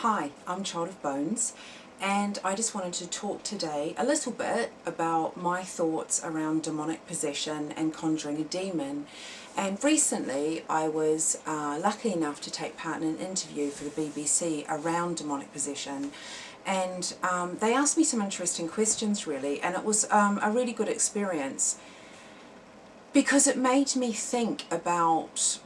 Hi, I'm ChildofBones, and I just wanted to talk today a little bit about my thoughts around demonic possession and conjuring a demon. And recently I was lucky enough to take part in an interview for the BBC around demonic possession, and they asked me some interesting questions really, and it was a really good experience because it made me think about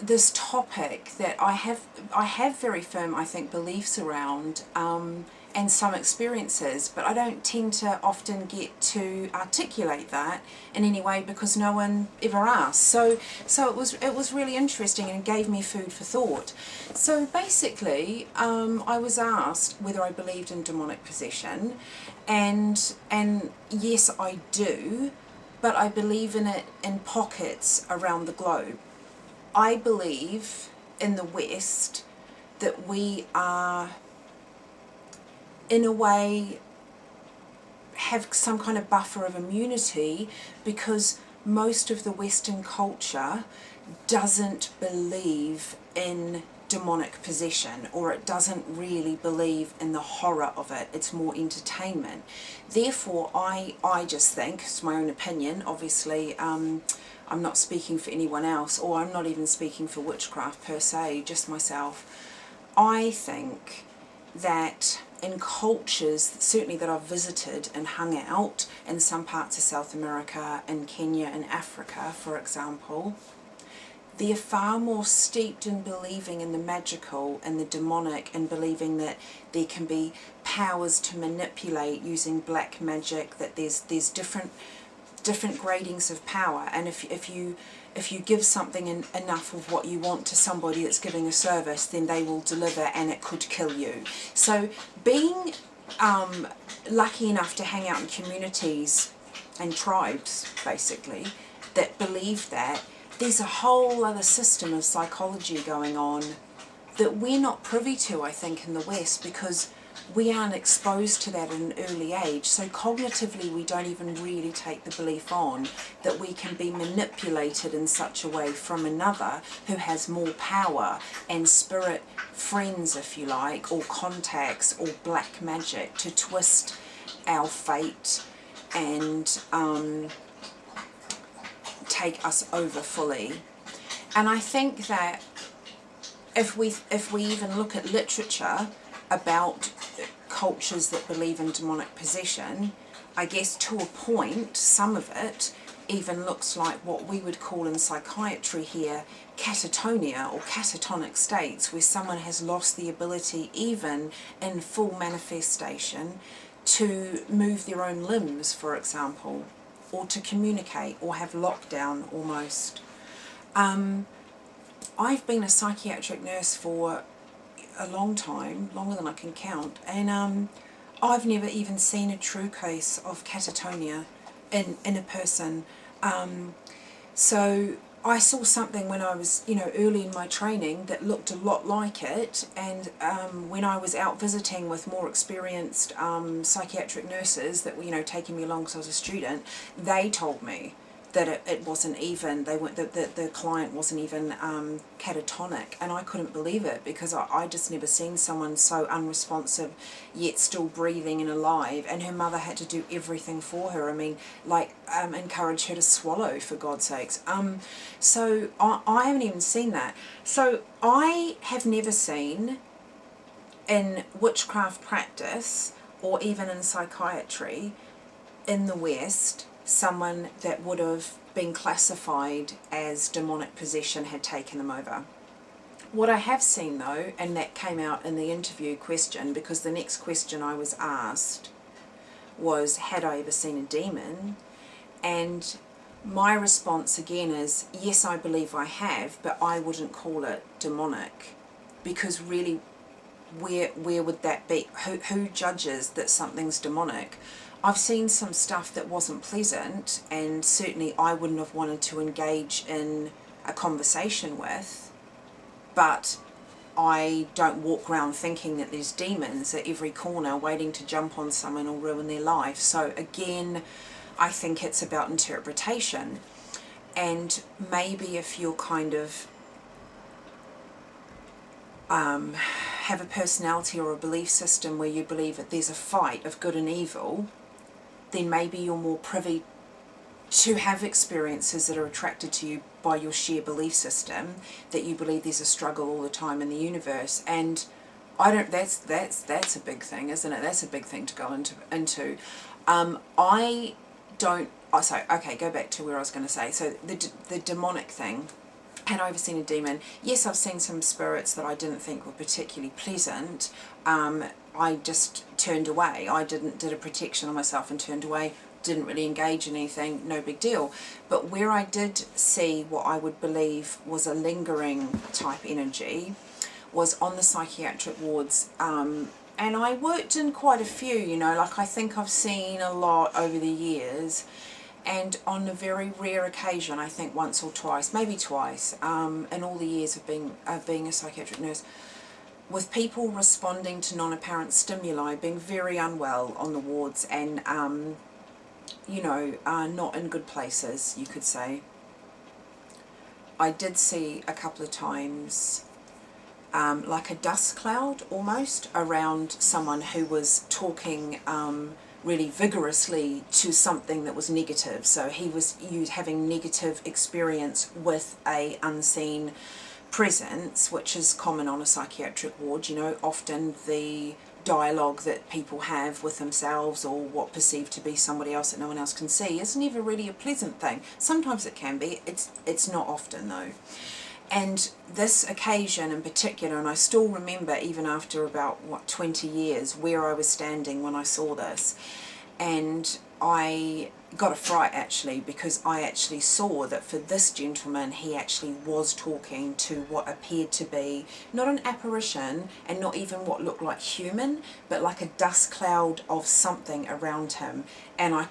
this topic that I have very firm, I think, beliefs around and some experiences, but I don't tend to often get to articulate that in any way because no one ever asks. So it was really interesting and gave me food for thought. So basically, I was asked whether I believed in demonic possession, and yes, I do, but I believe in it in pockets around the globe. I believe in the West that we are, in a way, have some kind of buffer of immunity because most of the Western culture doesn't believe in demonic possession, or it doesn't really believe in the horror of it. It's more entertainment. Therefore, I just think, it's my own opinion, obviously, I'm not speaking for anyone else, or I'm not even speaking for witchcraft per se, just myself. I think that in cultures, certainly that I've visited and hung out in some parts of South America, in Kenya and Africa, for example, they're far more steeped in believing in the magical and the demonic, and believing that there can be powers to manipulate using black magic, that there's different gradings of power, and if you give something enough of what you want to somebody that's giving a service, then they will deliver and it could kill you. So being lucky enough to hang out in communities and tribes basically that believe that, there's a whole other system of psychology going on that we're not privy to, I think, in the West, because we aren't exposed to that at an early age. So cognitively we don't even really take the belief on that we can be manipulated in such a way from another who has more power and spirit friends, if you like, or contacts or black magic to twist our fate and take us over fully. And I think that if we even look at literature about cultures that believe in demonic possession, I guess to a point, some of it even looks like what we would call in psychiatry here catatonia or catatonic states, where someone has lost the ability, even in full manifestation, to move their own limbs, for example, or to communicate, or have lockdown almost. I've been a psychiatric nurse for a long time, longer than I can count, and I've never even seen a true case of catatonia in a person. So I saw something when I was, early in my training that looked a lot like it, and when I was out visiting with more experienced psychiatric nurses that were, taking me along because I was a student, they told me that it wasn't even, the client wasn't even catatonic, and I couldn't believe it because I just never seen someone so unresponsive yet still breathing and alive, and her mother had to do everything for her. I mean, like, encourage her to swallow, for God's sakes. So I haven't even seen that. So I have never seen in witchcraft practice, or even in psychiatry in the West, someone that would have been classified as demonic possession had taken them over. What I have seen though, and that came out in the interview question, because the next question I was asked was, had I ever seen a demon? And my response again is, yes, I believe I have, but I wouldn't call it demonic, because really, where would that be? Who judges that something's demonic? I've seen some stuff that wasn't pleasant, and certainly I wouldn't have wanted to engage in a conversation with, but I don't walk around thinking that there's demons at every corner waiting to jump on someone or ruin their life. So again, I think it's about interpretation, and maybe if you're kind of have a personality or a belief system where you believe that there's a fight of good and evil, then maybe you're more privy to have experiences that are attracted to you by your sheer belief system, that you believe there's a struggle all the time in the universe. And I don't, that's a big thing, isn't it? That's a big thing to go into. I don't, oh, so, okay, go back to where I was going to say. So the demonic thing, had I ever seen a demon? Yes, I've seen some spirits that I didn't think were particularly pleasant. I just turned away. I did a protection on myself and turned away. Didn't really engage in anything, no big deal. But where I did see what I would believe was a lingering type energy was on the psychiatric wards. And I worked in quite a few, you know, like I think I've seen a lot over the years. And on a very rare occasion, I think once or twice, maybe twice, in all the years of being a psychiatric nurse, with people responding to non-apparent stimuli, being very unwell on the wards and, you know, not in good places, you could say. I did see a couple of times like a dust cloud almost around someone who was talking really vigorously to something that was negative. So he was having negative experience with a unseen presence, which is common on a psychiatric ward. You know, often the dialogue that people have with themselves or what perceived to be somebody else that no one else can see is never really a pleasant thing. Sometimes it can be, it's not often though. And this occasion in particular, and I still remember even after about, 20 years, where I was standing when I saw this. And I got a fright actually, because I actually saw that for this gentleman, he actually was talking to what appeared to be not an apparition and not even what looked like human, but like a dust cloud of something around him. And I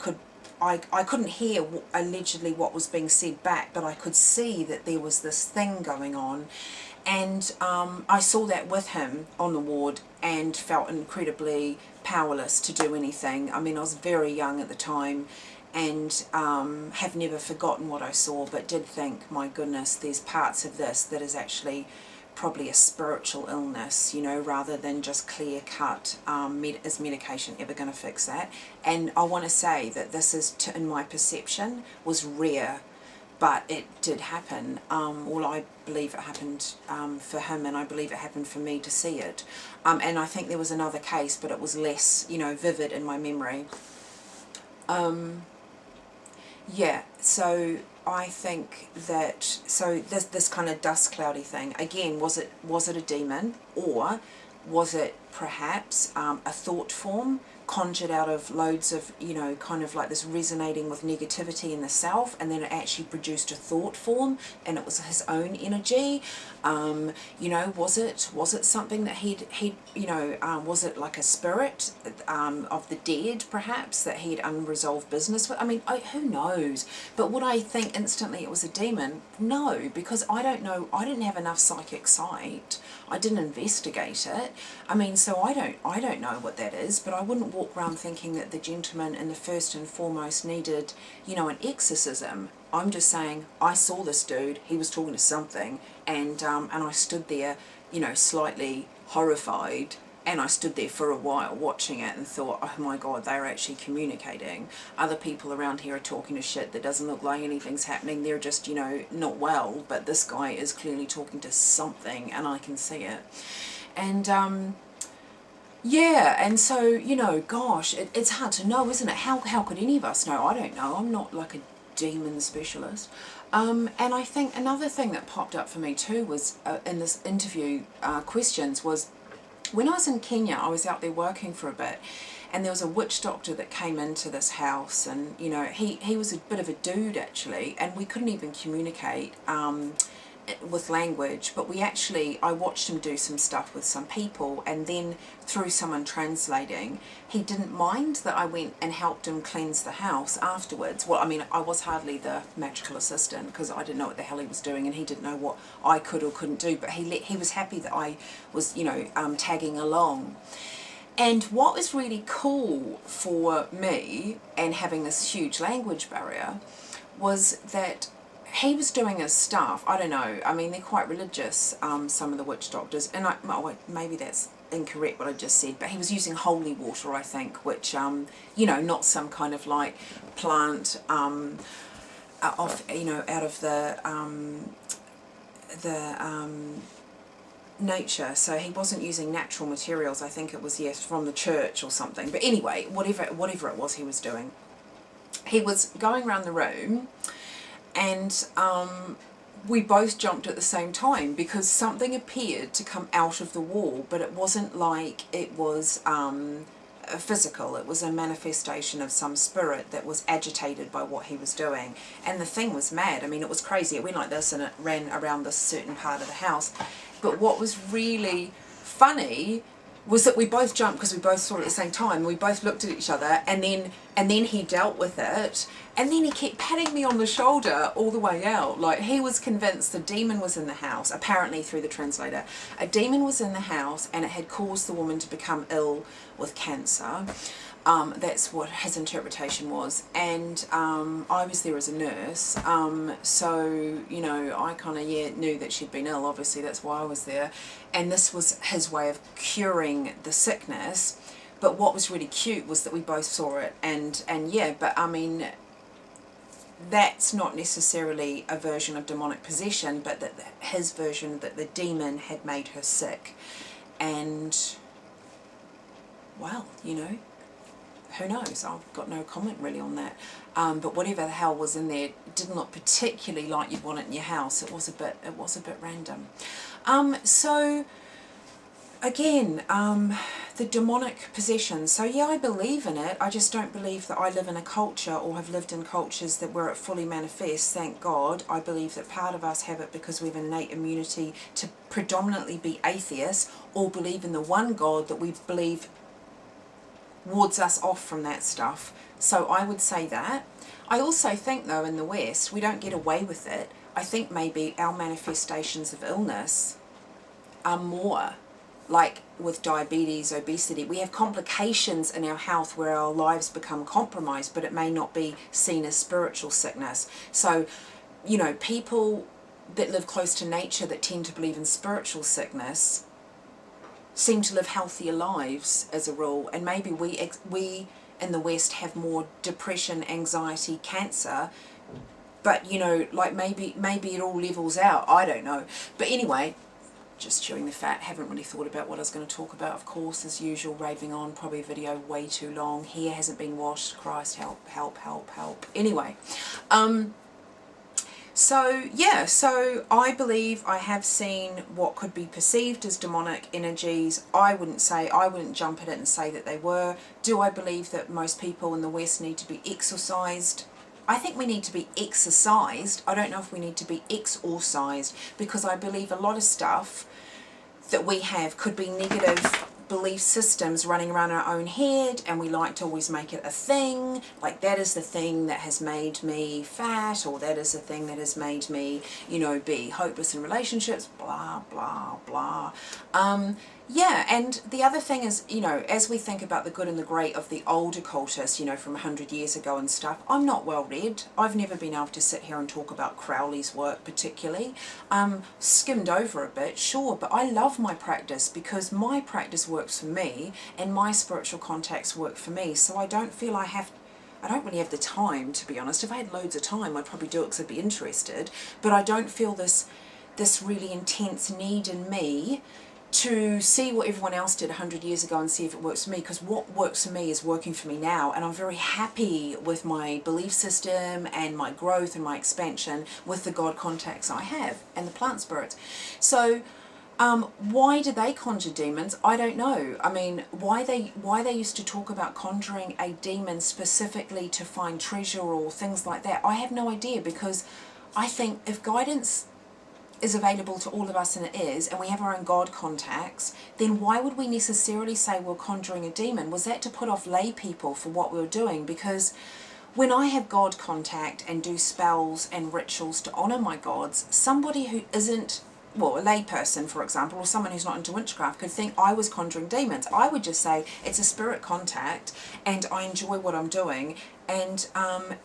couldn't hear allegedly what was being said back, but I could see that there was this thing going on. And I saw that with him on the ward and felt incredibly powerless to do anything. I mean, I was very young at the time and have never forgotten what I saw, but did think, my goodness, there's parts of this that is actually probably a spiritual illness, you know, rather than just clear cut, is medication ever going to fix that? And I want to say that this is, in my perception, was rare, but it did happen. Well, I believe it happened for him, and I believe it happened for me to see it. And I think there was another case, but it was less, you know, vivid in my memory. Yeah, so I think that, so this kind of dust cloudy thing, again, was it a demon, or was it perhaps a thought form conjured out of loads of, you know, kind of like this resonating with negativity in the self, and then it actually produced a thought form and it was his own energy? You know, was it something that he'd you know, was it like a spirit of the dead perhaps that he had unresolved business with? I mean, who knows? But would I think instantly it was a demon? No, because I don't know, I didn't have enough psychic sight. I didn't investigate it. I mean, so I don't know what that is, but I wouldn't walk around thinking that the gentleman in the first and foremost needed, you know, an exorcism. I'm just saying, I saw this dude, he was talking to something, and I stood there, you know, slightly horrified, and I stood there for a while watching it and thought, oh my God, they're actually communicating. Other people around here are talking to shit that doesn't look like anything's happening. They're just, you know, not well, but this guy is clearly talking to something, and I can see it. And yeah, and so, you know, gosh, it's hard to know, isn't it? How could any of us know? I don't know. I'm not like a demon specialist. And I think another thing that popped up for me too was in this interview questions was, when I was in Kenya, I was out there working for a bit, and there was a witch doctor that came into this house, and, you know, he was a bit of a dude actually, and we couldn't even communicate with language, but I watched him do some stuff with some people, and then through someone translating, he didn't mind that I went and helped him cleanse the house afterwards. Well, I mean, I was hardly the magical assistant because I didn't know what the hell he was doing, and he didn't know what I could or couldn't do, but he was happy that I was, you know, tagging along. And what was really cool for me, and having this huge language barrier, was that he was doing his stuff. I don't know. I mean, they're quite religious, some of the witch doctors. And maybe that's incorrect what I just said, but he was using holy water, I think, which, you know, not some kind of like plant off, you know, out of the nature. So he wasn't using natural materials. I think it was, yes, from the church or something. But anyway, whatever it was he was doing, he was going around the room, and we both jumped at the same time because something appeared to come out of the wall, but it wasn't like it was physical. It was a manifestation of some spirit that was agitated by what he was doing. And the thing was mad. I mean, it was crazy. It went like this and it ran around this certain part of the house. But what was really funny was that we both jumped because we both saw it at the same time. We both looked at each other, and then he dealt with it, and then he kept patting me on the shoulder all the way out. Like, he was convinced the demon was in the house, apparently through the translator. A demon was in the house, and it had caused the woman to become ill with cancer. That's what his interpretation was. And I was there as a nurse, so, you know, I kind of, knew that she'd been ill. Obviously, that's why I was there. And this was his way of curing the sickness. But what was really cute was that we both saw it. And yeah, but I mean, that's not necessarily a version of demonic possession, but that his version, that the demon had made her sick. And, well, you know, who knows? I've got no comment really on that. But whatever the hell was in there didn't look particularly like you'd want it in your house. It was a bit random. So again, the demonic possession. So yeah, I believe in it. I just don't believe that I live in a culture or have lived in cultures that where it fully manifests. Thank God. I believe that part of us have it because we have innate immunity to predominantly be atheists or believe in the one God that we believe wards us off from that stuff. So I would say that. I also think, though, in the West, we don't get away with it. I think maybe our manifestations of illness are more, like with diabetes, obesity. We have complications in our health where our lives become compromised, but it may not be seen as spiritual sickness. So, you know, people that live close to nature that tend to believe in spiritual sickness seem to live healthier lives as a rule, and maybe we in the West have more depression, anxiety, cancer, but you know, like maybe it all levels out. I don't know. But anyway, just chewing the fat. Haven't really thought about what I was going to talk about, of course, as usual, raving on. Probably a video way too long. Hair hasn't been washed. Christ, help, help, help, help. Anyway, so yeah, so I believe I have seen what could be perceived as demonic energies. I wouldn't jump at it and say that they were. Do I believe that most people in the West need to be exorcised? I think we need to be exorcised. I don't know if we need to be exorcised, because I believe a lot of stuff that we have could be negative belief systems running around our own head, and we like to always make it a thing, like that is the thing that has made me fat, or that is the thing that has made me, you know, be hopeless in relationships, blah blah blah. Yeah, and the other thing is, you know, as we think about the good and the great of the old occultists, you know, from 100 years ago and stuff, I'm not well read. I've never been able to sit here and talk about Crowley's work particularly. Skimmed over a bit, sure, but I love my practice because my practice works for me and my spiritual contacts work for me. So I don't feel I don't really have the time, to be honest. If I had loads of time, I'd probably do it because I'd be interested. But I don't feel this really intense need in me to see what everyone else did 100 years ago and see if it works for me, because what works for me is working for me now, and I'm very happy with my belief system and my growth and my expansion with the God contacts I have and the plant spirits. So why do they conjure demons? I don't know. I mean, why they used to talk about conjuring a demon specifically to find treasure or things like that, I have no idea, because I think if guidance is available to all of us, and it is, and we have our own God contacts, then why would we necessarily say we're conjuring a demon? Was that to put off lay people for what we were doing? Because when I have God contact and do spells and rituals to honour my gods, somebody who isn't, well, a lay person, for example, or someone who's not into witchcraft could think I was conjuring demons. I would just say it's a spirit contact and I enjoy what I'm doing, and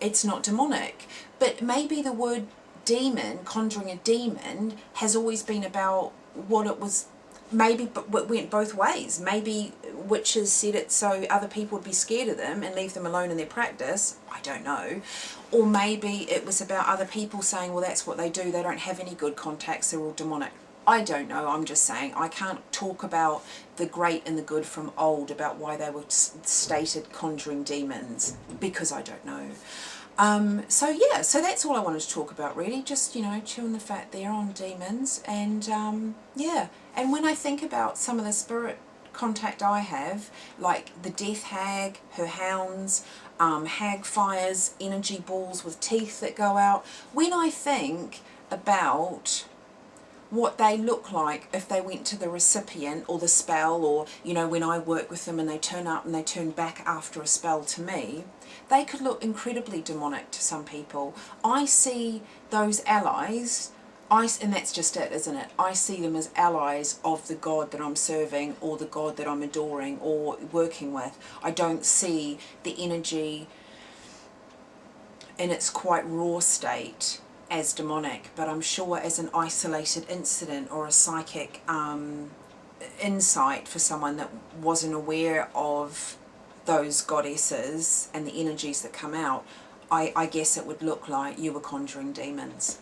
it's not demonic. But maybe the word demon, conjuring a demon, has always been about what it was. Maybe it went both ways. Maybe witches said it so other people would be scared of them and leave them alone in their practice. I don't know. Or maybe it was about other people saying, well, that's what they do. They don't have any good contacts. They're all demonic. I don't know. I'm just saying I can't talk about the great and the good from old about why they were stated conjuring demons, because I don't know. So yeah, so that's all I wanted to talk about really, just, you know, chewing the fat there on demons. And yeah, and when I think about some of the spirit contact I have, like the death hag, her hounds, hag fires, energy balls with teeth that go out, when I think about what they look like if they went to the recipient or the spell, or, you know, when I work with them and they turn up and they turn back after a spell to me, they could look incredibly demonic to some people. I see those allies, and that's just it, isn't it? I see them as allies of the God that I'm serving or the God that I'm adoring or working with. I don't see the energy in its quite raw state as demonic, but I'm sure as an isolated incident or a psychic insight for someone that wasn't aware of those goddesses and the energies that come out, I guess it would look like you were conjuring demons.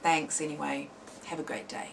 Thanks anyway. Have a great day.